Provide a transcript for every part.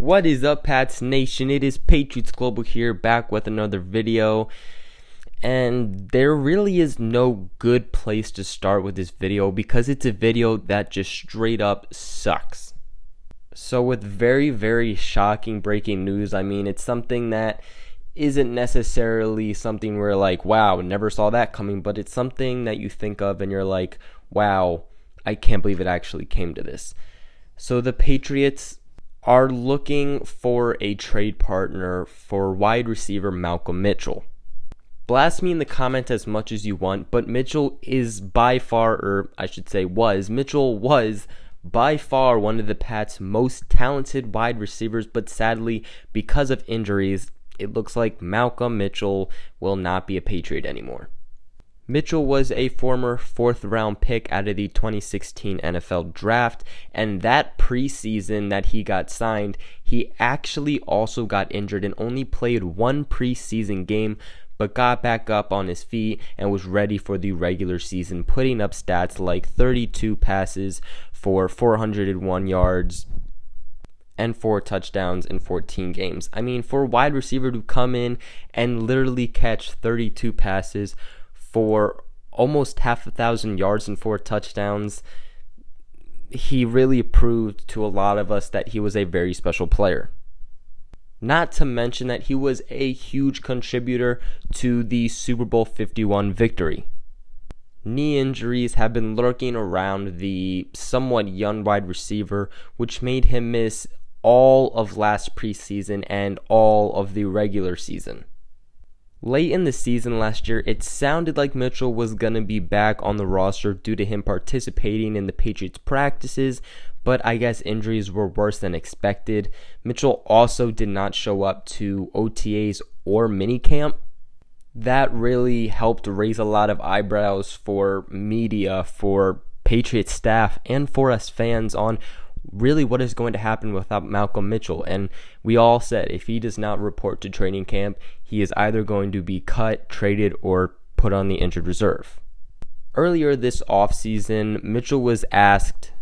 What is up, Pats Nation? It is Patriots Global here, back with another video. And there really is no good place to start with this video because it's a video that just straight up sucks. So with very shocking breaking news, I mean, it's something that isn't necessarily something where like, wow, never saw that coming, but it's something that you think of and you're like, wow, I can't believe it actually came to this. So the Patriots are looking for a trade partner for wide receiver Malcom Mitchell. Blast me in the comments as much as you want, but Mitchell is by far, or I should say Mitchell was by far one of the Pats' most talented wide receivers, but sadly, because of injuries, it looks like Malcom Mitchell will not be a Patriot anymore. Mitchell was a former 4th-round pick out of the 2016 NFL Draft, and that preseason that he got signed, he actually also got injured and only played one preseason game, but got back up on his feet and was ready for the regular season, putting up stats like 32 passes for 401 yards and 4 touchdowns in 14 games. I mean, for a wide receiver to come in and literally catch 32 passes for almost 1,000 yards and 4 touchdowns, he really proved to a lot of us that he was a very special player. Not to mention that he was a huge contributor to the Super Bowl 51 victory. Knee injuries have been lurking around the somewhat young wide receiver, which made him miss all of last preseason and all of the regular season. Late in the season last year, it sounded like Mitchell was going to be back on the roster due to him participating in the Patriots practices, but I guess injuries were worse than expected. Mitchell also did not show up to OTAs or minicamp. That really helped raise a lot of eyebrows for media, for Patriots staff, and for us fans on really what is going to happen without Malcom Mitchell. And we all said if he does not report to training camp, he is either going to be cut, traded, or put on the injured reserve. Earlier this offseason, Mitchell was asked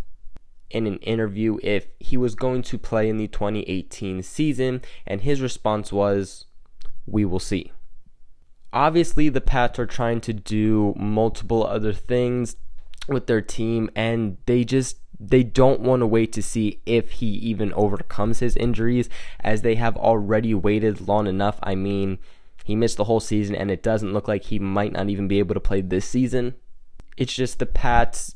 in an interview if he was going to play in the 2018 season, and his response was, "We will see." Obviously, the Pats are trying to do multiple other things with their team, and they don't want to wait to see if he even overcomes his injuries, as they have already waited long enough. I mean, he missed the whole season, and it doesn't look like he might not even be able to play this season. It's just the Pats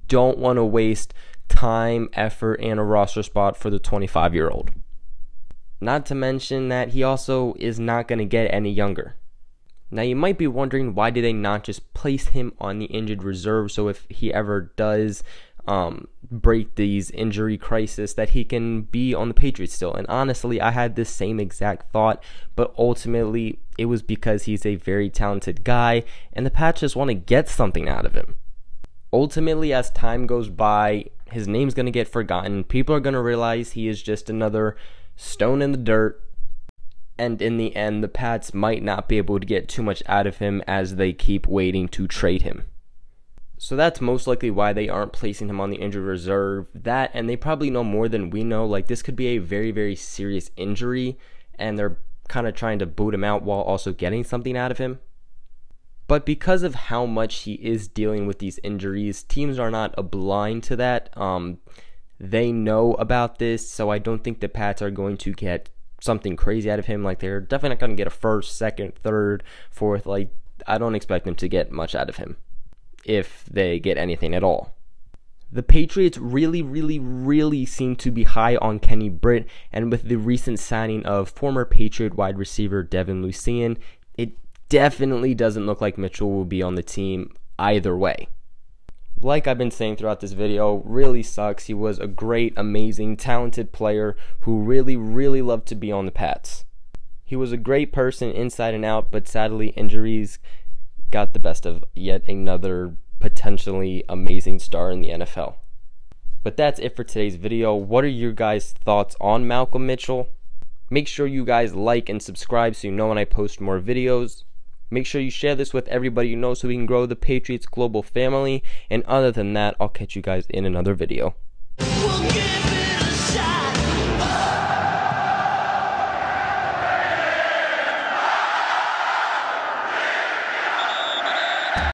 don't want to waste time, effort, and a roster spot for the 25-year-old. Not to mention that he also is not going to get any younger. Now, you might be wondering, why did they not just place him on the injured reserve so if he ever does break these injury crisis that he can be on the Patriots still? And honestly, I had this same exact thought, but ultimately it was because he's a very talented guy and the Pats just want to get something out of him. Ultimately, as time goes by, his name's going to get forgotten. People are going to realize he is just another stone in the dirt. And in the end, the Pats might not be able to get too much out of him as they keep waiting to trade him. So that's most likely why they aren't placing him on the injured reserve. That, and they probably know more than we know. Like, this could be a very serious injury, and they're kind of trying to boot him out while also getting something out of him. But because of how much he is dealing with these injuries, teams are not blind to that. They know about this, so I don't think the Pats are going to get something crazy out of him. Like, they're definitely not going to get a 1st, 2nd, 3rd, 4th. Like, I don't expect them to get much out of him, if they get anything at all. The Patriots really seem to be high on Kenny Britt, and with the recent signing of former Patriot wide receiver Devin Lucien, it definitely doesn't look like Mitchell will be on the team either way. Like I've been saying throughout this video, really sucks. He was a great, amazing, talented player who really loved to be on the Pats. He was a great person inside and out, but sadly injuries got the best of yet another potentially amazing star in the NFL. But that's it for today's video. What are your guys' thoughts on Malcom Mitchell? Make sure you guys like and subscribe so you know when I post more videos. Make sure you share this with everybody you know so we can grow the Patriots global family. And other than that, I'll catch you guys in another video.